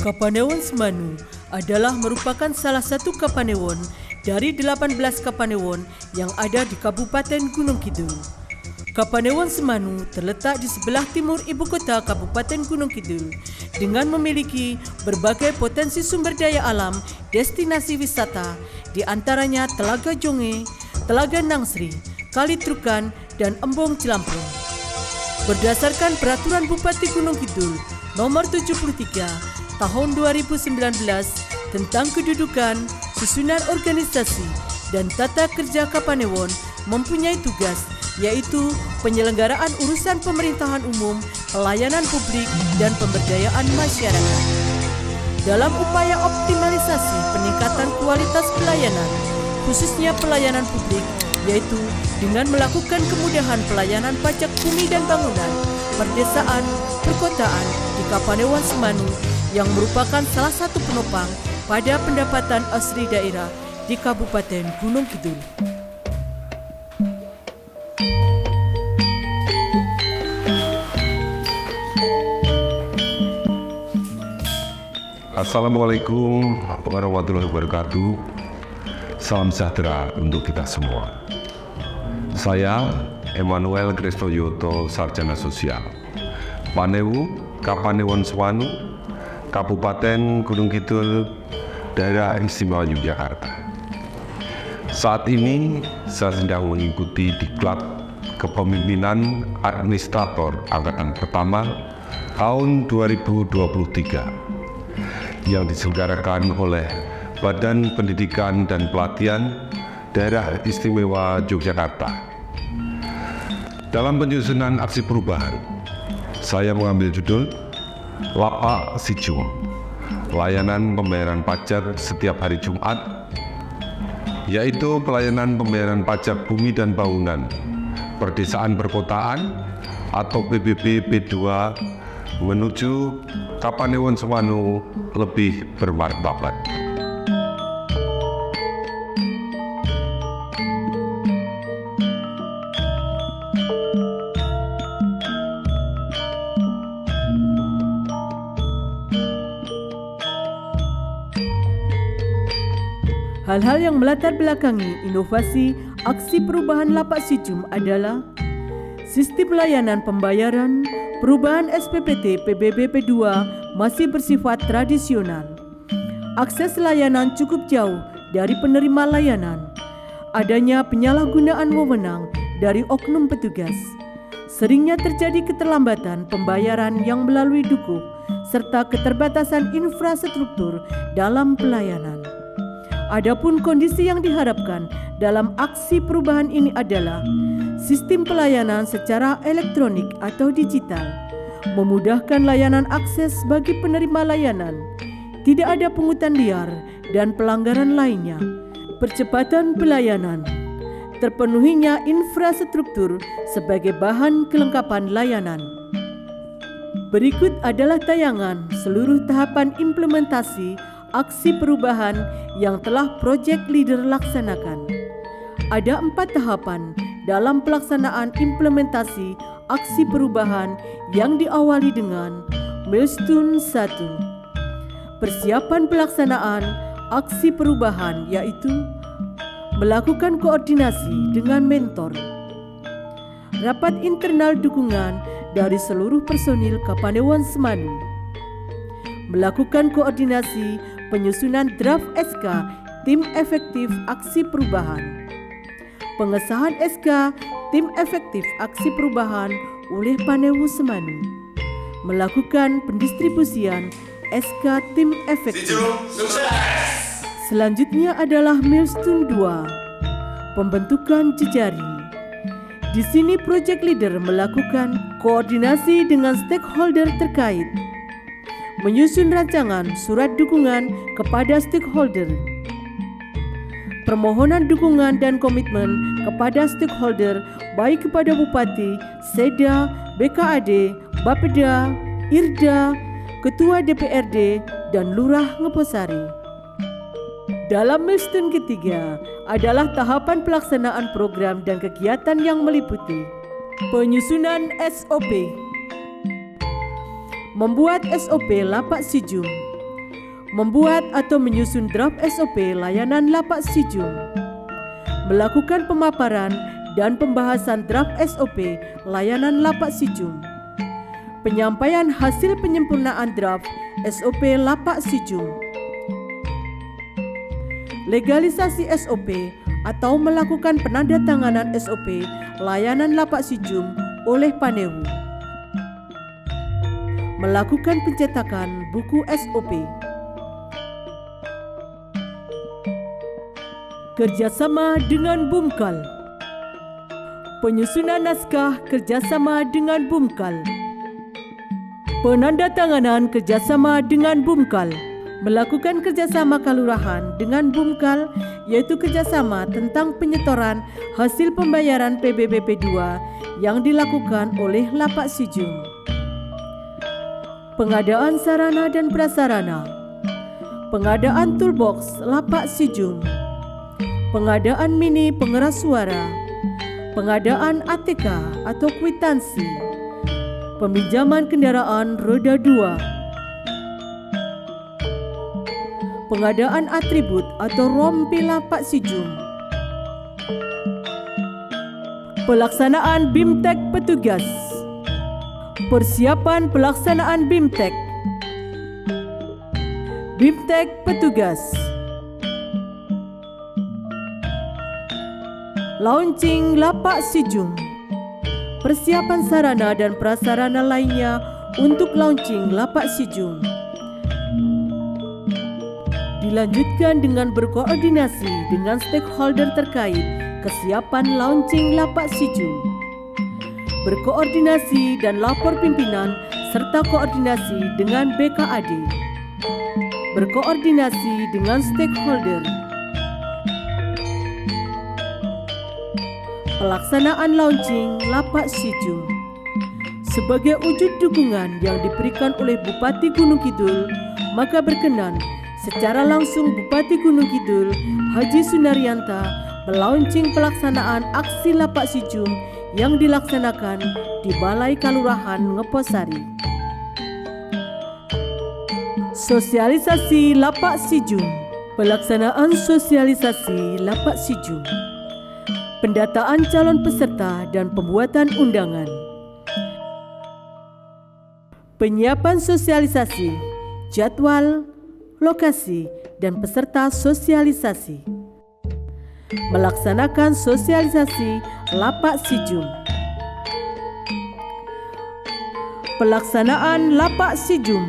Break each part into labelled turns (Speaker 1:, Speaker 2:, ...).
Speaker 1: Kapanewon Semanu adalah merupakan salah satu kapanewon dari 18 kapanewon yang ada di Kabupaten Gunung Kidul. Kapanewon Semanu terletak di sebelah timur ibu kota Kabupaten Gunung Kidul dengan memiliki berbagai potensi sumber daya alam destinasi wisata, di antaranya Telaga Jonge, Telaga Nangsri, Kali Trukan, dan Embong Cilamprong. Berdasarkan Peraturan Bupati Gunung Kidul Nomor 73 Tahun 2019 tentang kedudukan, susunan organisasi, dan tata kerja Kapanewon mempunyai tugas, yaitu penyelenggaraan urusan pemerintahan umum, pelayanan publik, dan pemberdayaan masyarakat. Dalam upaya optimalisasi peningkatan kualitas pelayanan, khususnya pelayanan publik, yaitu dengan melakukan kemudahan pelayanan pajak bumi dan bangunan, perdesaan, perkotaan di Kapanewon Semanu yang merupakan salah satu penopang pada pendapatan asli daerah di Kabupaten Gunung Kidul.
Speaker 2: Assalamualaikum warahmatullahi wabarakatuh. Salam sejahtera untuk kita semua. Saya Emmanuel Kristoyoto, Sarjana Sosial, Panewu, Kapanewon Semanu, Kabupaten Gunung Kidul, Daerah Istimewa Yogyakarta. Saat ini saya sedang mengikuti diklat kepemimpinan administrator angkatan pertama tahun 2023 yang diselenggarakan oleh Badan Pendidikan dan Pelatihan Daerah Istimewa Yogyakarta. Dalam penyusunan aksi perubahan, saya mengambil judul Lapak Sijum, layanan pembayaran pajak setiap hari Jumat, yaitu pelayanan pembayaran pajak bumi dan bangunan, perdesaan perkotaan atau PBB P2 menuju Kapanewon Semanu lebih bermartabat.
Speaker 1: Hal-hal yang melatar belakangi inovasi aksi perubahan Lapak Sijum adalah sistem layanan pembayaran, perubahan SPPT PBB P2 masih bersifat tradisional, akses layanan cukup jauh dari penerima layanan, adanya penyalahgunaan wewenang dari oknum petugas, seringnya terjadi keterlambatan pembayaran yang melalui dukuk, serta keterbatasan infrastruktur dalam pelayanan. Adapun kondisi yang diharapkan dalam aksi perubahan ini adalah sistem pelayanan secara elektronik atau digital, memudahkan layanan akses bagi penerima layanan, tidak ada pungutan liar dan pelanggaran lainnya, percepatan pelayanan, terpenuhinya infrastruktur sebagai bahan kelengkapan layanan. Berikut adalah tayangan seluruh tahapan implementasi aksi perubahan yang telah Project Leader laksanakan. Ada 4 tahapan dalam pelaksanaan implementasi aksi perubahan yang diawali dengan milestone 1. Persiapan pelaksanaan aksi perubahan, yaitu melakukan koordinasi dengan mentor, rapat internal dukungan dari seluruh personil Kapanewon Semanu, melakukan koordinasi penyusunan draft SK Tim Efektif Aksi Perubahan, pengesahan SK Tim Efektif Aksi Perubahan oleh Panewu Semanu, melakukan pendistribusian SK Tim Efektif. Selanjutnya adalah milestone 2, pembentukan jejaring. Di sini Project Leader melakukan koordinasi dengan stakeholder terkait, menyusun rancangan surat dukungan kepada stakeholder, permohonan dukungan dan komitmen kepada stakeholder baik kepada Bupati, Seda, BKAD, Bapeda, IRDA, Ketua DPRD, dan Lurah Ngeposari. Dalam milestone ketiga adalah tahapan pelaksanaan program dan kegiatan yang meliputi penyusunan SOP, membuat SOP Lapak Sijum, membuat atau menyusun draft SOP layanan lapak Sijum, melakukan pemaparan dan pembahasan draft SOP layanan lapak Sijum, penyampaian hasil penyempurnaan draft SOP lapak Sijum, legalisasi SOP atau melakukan penandatanganan SOP layanan lapak Sijum oleh Panewu, melakukan pencetakan buku SOP, kerjasama dengan Bumkal, penyusunan naskah kerjasama dengan Bumkal, penandatanganan kerjasama dengan Bumkal, melakukan kerjasama kelurahan dengan Bumkal, yaitu kerjasama tentang penyetoran hasil pembayaran PBBP 2 yang dilakukan oleh lapak Sijum, pengadaan sarana dan prasarana, pengadaan toolbox lapak Sijum, pengadaan mini pengeras suara, pengadaan ATK atau kwitansi, peminjaman kendaraan roda 2, pengadaan atribut atau rompi lapak Sijum, pelaksanaan BIMTEK petugas, persiapan pelaksanaan BIMTEK, BIMTEK petugas, launching lapak Sijum, persiapan sarana dan prasarana lainnya untuk launching lapak Sijum. Dilanjutkan dengan berkoordinasi dengan stakeholder terkait kesiapan launching lapak Sijum, berkoordinasi dan lapor pimpinan serta koordinasi dengan BKAD, berkoordinasi dengan stakeholder. Pelaksanaan launching lapak Sijum. Sebagai wujud dukungan yang diberikan oleh Bupati Gunung Kidul, maka berkenan secara langsung Bupati Gunung Kidul Haji Sundaryanta melaunching pelaksanaan aksi lapak Sijum yang dilaksanakan di Balai Kalurahan Ngeposari. Sosialisasi lapak Sijum. Pelaksanaan sosialisasi lapak Sijum, pendataan calon peserta dan pembuatan undangan, penyiapan sosialisasi, jadwal, lokasi, dan peserta sosialisasi, melaksanakan sosialisasi lapak Sijum, pelaksanaan lapak Sijum.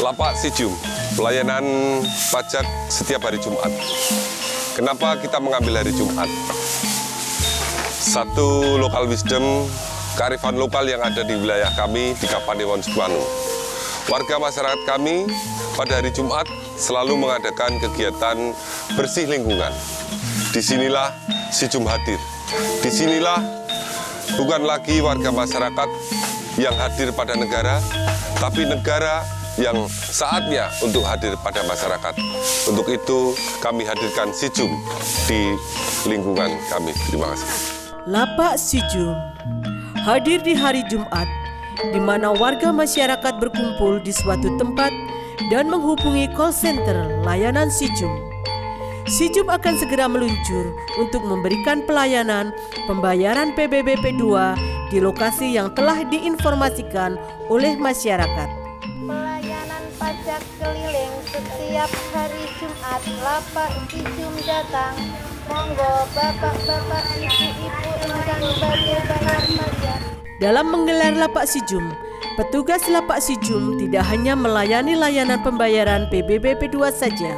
Speaker 3: Lapak Sijum, pelayanan pajak setiap hari Jumat. Kenapa kita mengambil hari Jumat? Satu, local wisdom, kearifan lokal yang ada di wilayah kami di Kapanewon Subanu. Warga masyarakat kami pada hari Jumat selalu mengadakan kegiatan bersih lingkungan. Disinilah Sijum hadir. Disinilah bukan lagi warga masyarakat yang hadir pada negara, tapi negara yang saatnya untuk hadir pada masyarakat. Untuk itu kami hadirkan Sijum di lingkungan kami. Terima kasih.
Speaker 1: Lapak Sijum hadir di hari Jumat, di mana warga masyarakat berkumpul di suatu tempat dan menghubungi call center layanan Sijum. Sijum akan segera meluncur untuk memberikan pelayanan pembayaran PBBP 2 di lokasi yang telah diinformasikan oleh masyarakat.
Speaker 4: Pelayanan pajak keliling setiap hari Jumat, lapak Sijum datang. Monggo bapak-bapak, ibu-ibu ingkang badhe bayar pajak.
Speaker 1: Dalam menggelar lapak Sijum, petugas lapak Sijum tidak hanya melayani layanan pembayaran PBBP 2 saja.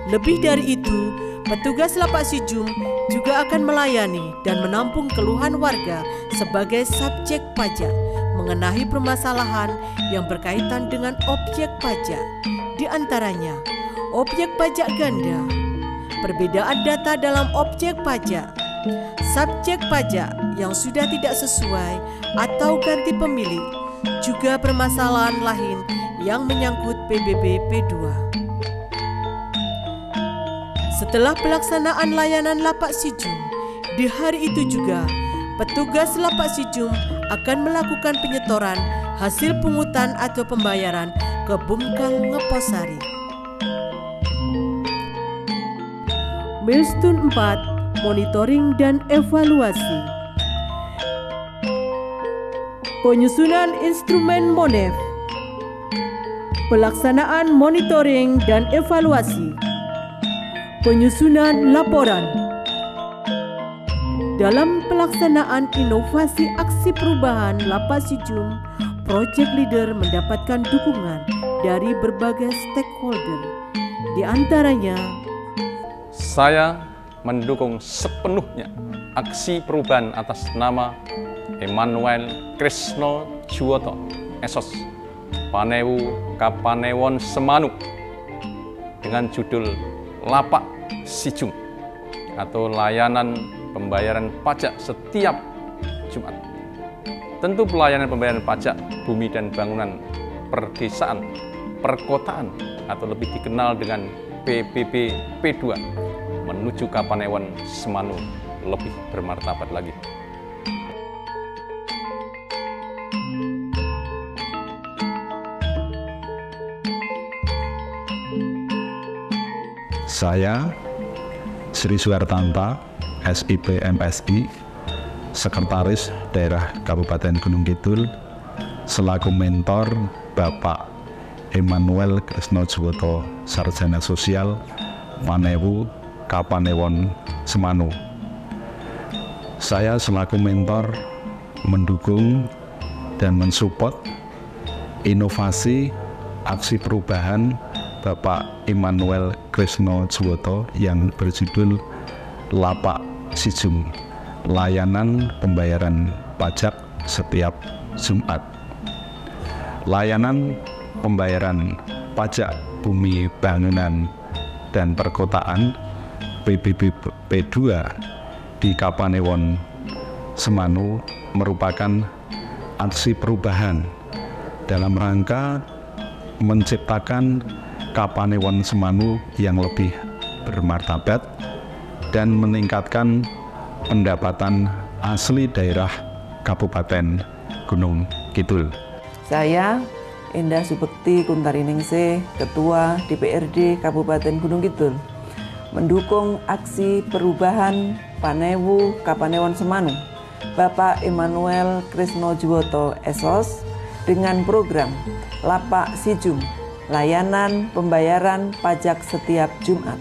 Speaker 1: Lebih dari itu, petugas lapak Sijum juga akan melayani dan menampung keluhan warga sebagai subjek pajak mengenai permasalahan yang berkaitan dengan objek pajak, di antaranya objek pajak ganda, perbedaan data dalam objek pajak, subjek pajak yang sudah tidak sesuai atau ganti pemilik, juga permasalahan lain yang menyangkut PBB P2. Setelah pelaksanaan layanan Lapak Sijum, di hari itu juga petugas Lapak Sijum akan melakukan penyetoran hasil pungutan atau pembayaran ke Bumkal Ngeposari. Milestone 4, monitoring dan evaluasi. Penyusunan instrumen MONEF. Pelaksanaan monitoring dan evaluasi. Penyusunan laporan. Dalam pelaksanaan inovasi aksi perubahan Lapak Sijum, Project Leader mendapatkan dukungan dari berbagai stakeholder. Di antaranya,
Speaker 5: saya mendukung sepenuhnya aksi perubahan atas nama Emmanuel Krisno Juwoto Esos Panewu Kapanewon Semanu dengan judul Lapak Sijum atau layanan pembayaran pajak setiap Jumat. Tentu pelayanan pembayaran pajak bumi dan bangunan perdesaan, perkotaan atau lebih dikenal dengan PBB P2 menuju Kapanewon Semanu lebih bermartabat lagi.
Speaker 6: Saya, Sri Suhartanta, SIP MSI, Sekretaris Daerah Kabupaten Gunung Kidul, selaku mentor Bapak Emmanuel Krisno Juwoto, Sarjana Sosial, Panewu, Kapanewon Semanu. Saya selaku mentor mendukung dan mensupport inovasi aksi perubahan Bapak Emmanuel Krisno Juwoto yang berjudul Lapak Sijum, layanan pembayaran pajak setiap Jumat. Layanan pembayaran pajak bumi bangunan dan perkotaan PBB P2 di Kapanewon Semanu merupakan aksi perubahan dalam rangka menciptakan Kapanewon Semanu yang lebih bermartabat dan meningkatkan pendapatan asli daerah Kabupaten Gunung Kidul.
Speaker 7: Saya Endah Subekti Kuntariningsih, Ketua DPRD Kabupaten Gunung Kidul, mendukung aksi perubahan Panewu Kapanewon Semanu Bapak Emmanuel Krisno Juwoto Esos dengan program Lapak Sijum, layanan pembayaran pajak setiap Jumat.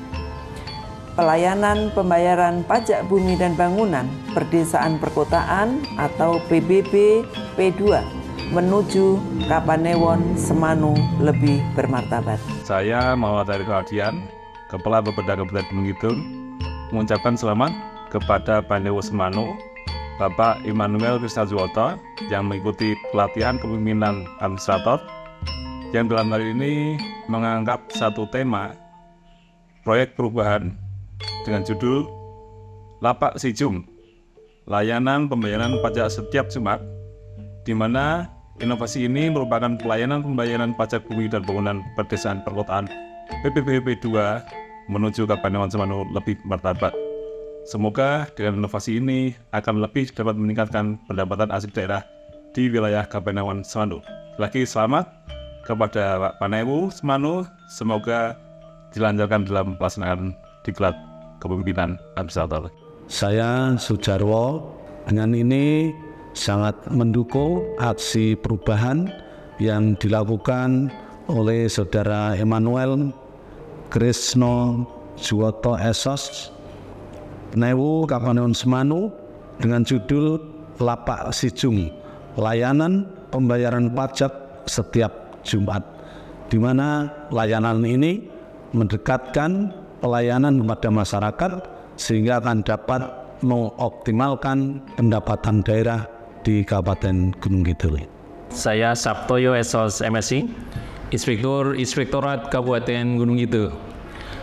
Speaker 7: Pelayanan pembayaran pajak bumi dan bangunan perdesaan perkotaan atau PBB P2 menuju Kapanewon Semanu lebih bermartabat.
Speaker 8: Saya Muhammad Arif Ardian, Kepala Bapeda Kabupaten Gunung Kidul, mengucapkan selamat kepada Panewu Semanu Bapak Emmanuel Krisno Juwoto yang mengikuti pelatihan kepemimpinan administrator yang dalam hal ini mengangkat satu tema proyek perubahan dengan judul Lapak Sijum, layanan pembayaran pajak setiap Jumat, di mana inovasi ini merupakan pelayanan pembayaran pajak bumi dan bangunan perdesaan perkotaan PBB P2 menuju Kapanewon Semanu lebih martabat. Semoga dengan inovasi ini akan lebih dapat meningkatkan pendapatan asli daerah di wilayah Kapanewon Semanu. Lagi selamat kepada Pak Panewu Semanu, semoga dilancarkan dalam pelaksanaan diklat kepemimpinan administrator.
Speaker 6: Saya Sujarwo dengan ini sangat mendukung aksi perubahan yang dilakukan oleh Saudara Emmanuel Krisno Juwoto Esos Panewu Kapanewon Semanu dengan judul Lapak Sijum, layanan pembayaran pajak setiap Jumat, di mana layanan ini mendekatkan pelayanan kepada masyarakat sehingga akan dapat mengoptimalkan pendapatan daerah di Kabupaten Gunung Kidul.
Speaker 9: Saya Sabtoyo Esos MSI, Inspektorat Kabupaten Gunung Kidul.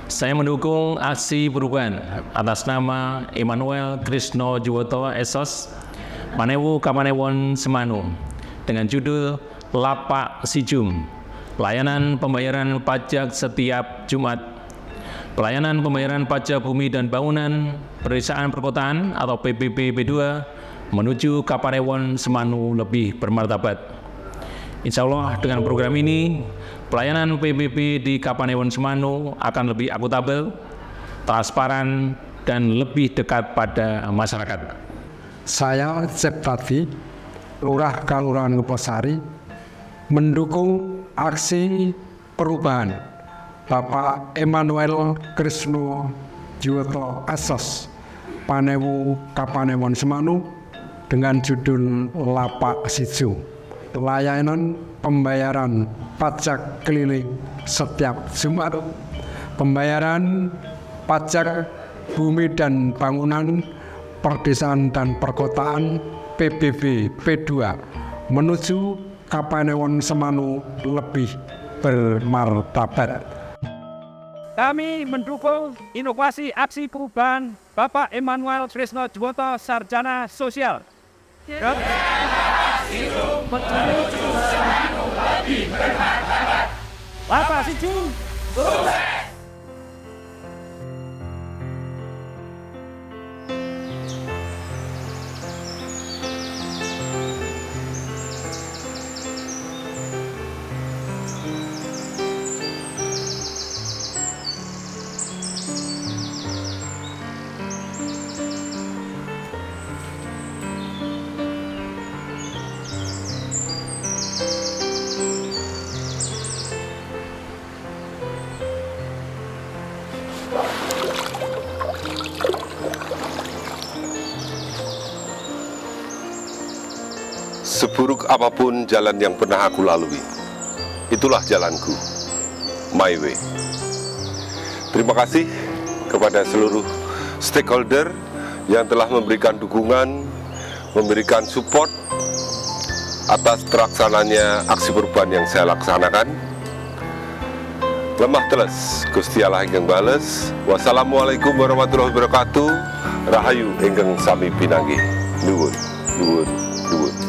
Speaker 9: Saya mendukung aksi perubahan atas nama Emmanuel Krisno Juwoto Esos Panewu Kapanewon Semanu dengan judul Lapak Sijum, Pelayanan Pembayaran Pajak Setiap Jumat, Pelayanan Pembayaran Pajak Bumi dan Bangunan Pedesaan Perkotaan atau PPP B2 menuju Kapanewon Semanu lebih bermartabat. Insya Allah dengan program ini, pelayanan PPP di Kapanewon Semanu akan lebih akuntabel, transparan, dan lebih dekat pada masyarakat.
Speaker 10: Saya Septati, Lurah Kelurahan Ngeposari, mendukung aksi perubahan Bapak Emmanuel Krisno Juwoto Esos Panewu Kapanewon Semanu dengan judul Lapak Sijum, Pelayanan Pembayaran Pajak Keliling Setiap Jumat, Pembayaran Pajak Bumi dan Bangunan Perdesaan dan Perkotaan PBB P2 menuju Kapanewon Semanu lebih bermartabat.
Speaker 11: Kami mendukung inovasi aksi perubahan Bapak Emmanuel Krisno Juwoto Sarjana Sosial. Lapak Sijum.
Speaker 3: Seburuk apapun jalan yang pernah aku lalui, itulah jalanku, my way. Terima kasih kepada seluruh stakeholder yang telah memberikan dukungan, memberikan support atas terlaksananya aksi perubahan yang saya laksanakan. Lemah teles, Gusti Allah ingkang bales. Wassalamualaikum warahmatullahi wabarakatuh. Rahayu ingkang sami pinanggih. Nuwun, nuwun, nuwun.